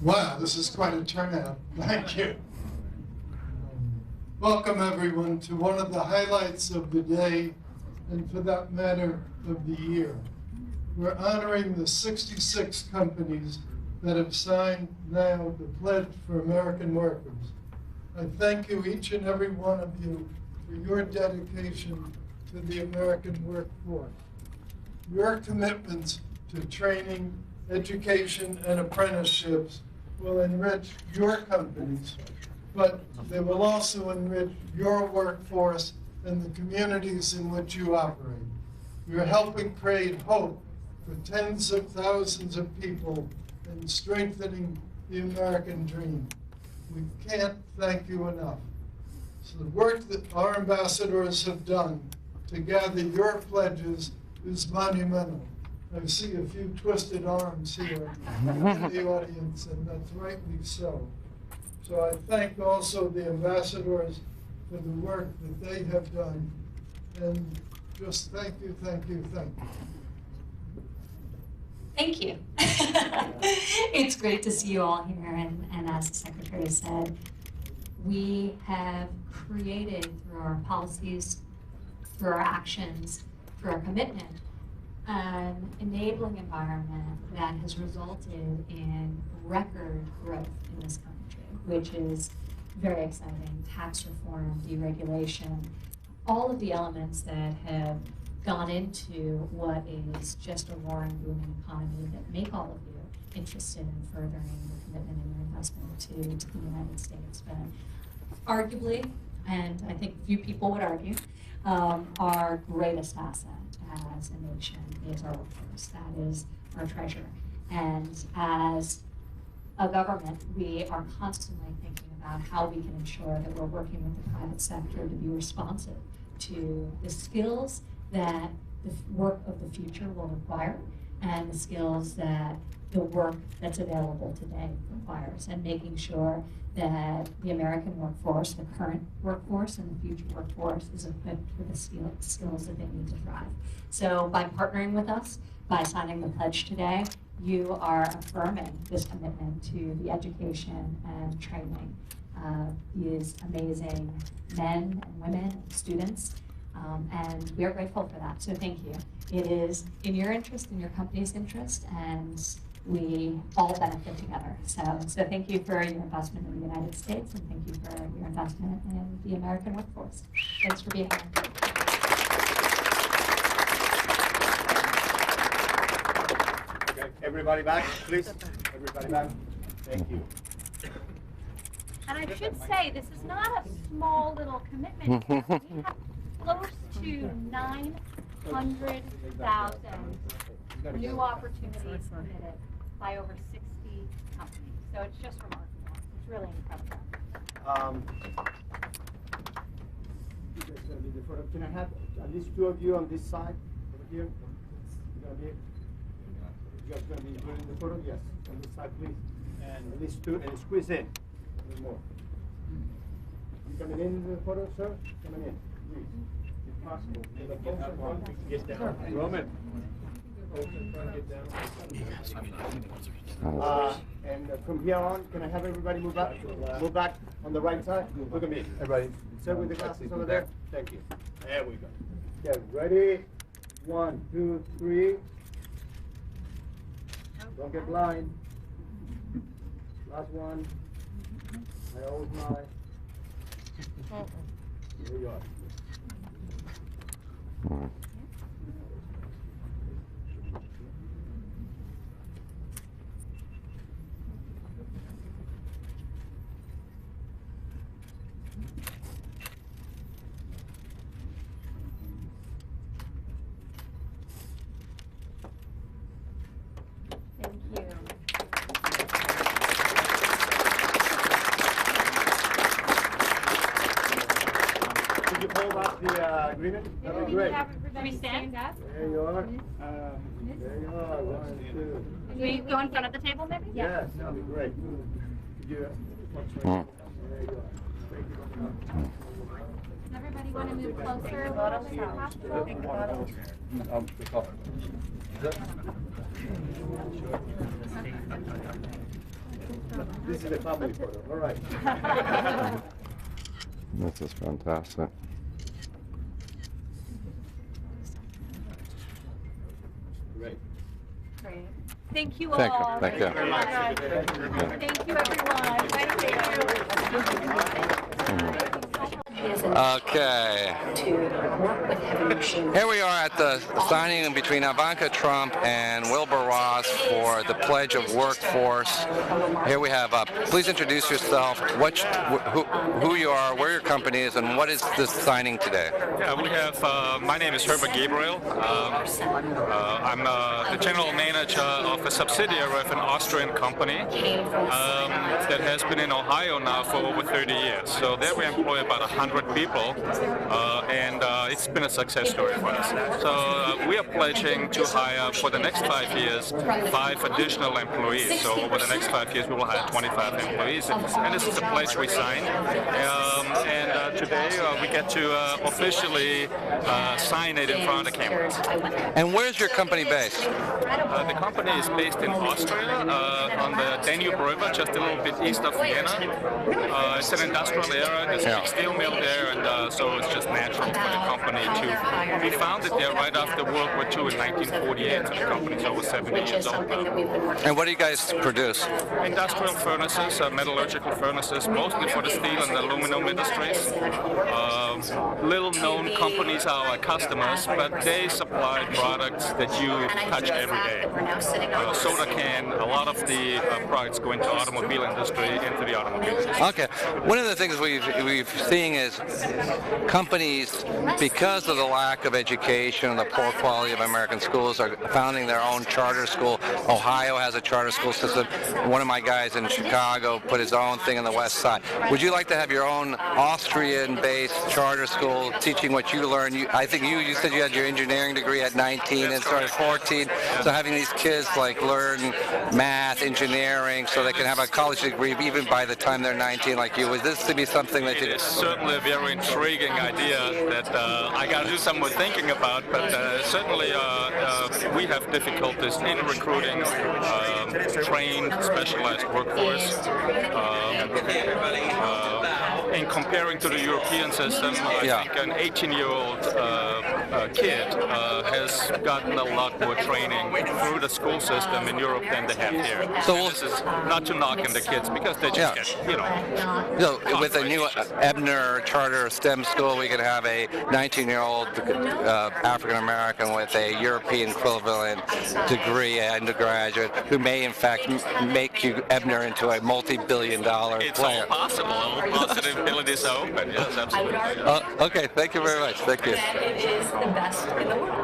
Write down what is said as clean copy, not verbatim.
Wow, this is quite a turnout. Thank you. Welcome, everyone, to one of the highlights of the day, and for that matter, of the year. We're honoring the 66 companies that have signed now the Pledge for American Workers. I thank you, each and every one of you, for your dedication to the American workforce. Your commitments to training, education, and apprenticeships will enrich your companies, but they will also enrich your workforce and the communities in which you operate. You're helping create hope for tens of thousands of people and strengthening the American dream. We can't thank you enough. So the work that our ambassadors have done to gather your pledges is monumental. I see a few twisted arms here in the audience, and that's rightly so. So I thank also the ambassadors for the work that they have done, and just thank you, thank you, thank you. Thank you. It's great to see you all here, and as the Secretary said, we have created through our policies, through our actions, through our commitment, an enabling environment that has resulted in record growth in this country, which is very exciting. Tax reform, deregulation, all of the elements that have gone into what is just a roaring, booming economy that make all of you interested in furthering your commitment and your investment to the United States. But arguably, and I think few people would argue, our greatest asset as a nation is our workforce. That is our treasure. And as a government, we are constantly thinking about how we can ensure that we're working with the private sector to be responsive to the skills that the work of the future will require and the skills that the work that's available today requires, and making sure that the American workforce, the current workforce and the future workforce, is equipped with the skills that they need to thrive. So by partnering with us, by signing the pledge today, you are affirming this commitment to the education and training of these amazing men and women and students. And we are grateful for that, so thank you. It is in your interest, in your company's interest, and we all benefit together. So thank you for your investment in the United States, and thank you for your investment in the American workforce. Thanks for being here. Okay, everybody back, please. Everybody back. Thank you. And I should say, this is not a small little commitment. We have close to 900,000 new opportunities committed by over 60 companies. So it's just remarkable. It's really incredible. Can I have at least two of you on this side over here? You guys gonna be doing the photo? Yes. On this side, please. And at least two, and squeeze in. A little more. You coming in the photo, sir? Coming in, please. If possible. Get down. Roman. And from here on, can I have everybody move back? Move back on the right side. Look at me. Everybody. Sir, with the glasses over there. Thank you. There we go. Okay, ready? 1, 2, 3. Don't get blind. Last one. I always lie. Here you are. Thank you. Did you hold up the agreement? That would be great. We stand up? There you are. There you are. 1, 2. Do we go in front of the table, maybe? Yes, that would be great. Could you, there you are. Thank you. Does everybody want to move closer a little bit if possible? This is the family photo. All right. This is fantastic. Great. Great. Thank you all. Thank you. Thank you. very much. Thank you, everyone. Thank you. Okay. Here we are at the signing between Ivanka Trump and Wilbur Ross for the Pledge of Workforce. Here we have, please introduce yourself, who you are, where your company is, and what is this signing today? Yeah, we have, my name is Herbert Gabriel. I'm the general manager of a subsidiary of an Austrian company that has been in Ohio now for over 30 years. So there we employ about 100 people, and it's been a success story for us. So we are pledging to hire for the next 5 years 5 additional employees. So over the next 5 years we will hire 25 employees, and this is a pledge we signed. And today we get to officially sign it in front of the cameras. And where's your company based? The company is based in Austria, on the Danube River, just a little bit east of Vienna. It's an industrial area, there's a big steel mill there, and so it's just natural for the company to be founded there right after World War II in 1948. So the company's over 70 years old now. And what do you guys produce? Industrial furnaces, metallurgical furnaces, mostly for the steel and the aluminum industries. Little known companies are our customers, but they supply products that you touch every day. Soda can, a lot of the products go into automobile industry, into the automobile industry. Okay. One of the things we've seen is companies, because of the lack of education and the poor quality of American schools, are founding their own charter school. Ohio has a charter school system. One of my guys in Chicago put his own thing on the west side. Would you like to have your own Austrian-based charter school teaching what you learned? I think you said you had your engineering degree at 19 and started 14. So having these kids like learn math, engineering, so they can have a college degree even by the time they're 19 like you. Is this to be something that you... It is certainly a very intriguing idea that I got to do some more thinking about, but certainly we have difficulties in recruiting trained, specialized workforce. In comparing to the European system, I think an 18-year-old kid has gotten a lot more training through the school system in Europe than they have here. So this is not to knock on the kids because they just get, So with a new Ebner charter STEM school, we could have a 19-year-old African American with a European equivalent degree, undergraduate, who may in fact make Ebner into a multi-billion-dollar player. It's all possible. All possibilities are open. Yes, absolutely. Okay, thank you very much. Thank you. It is the best in the world.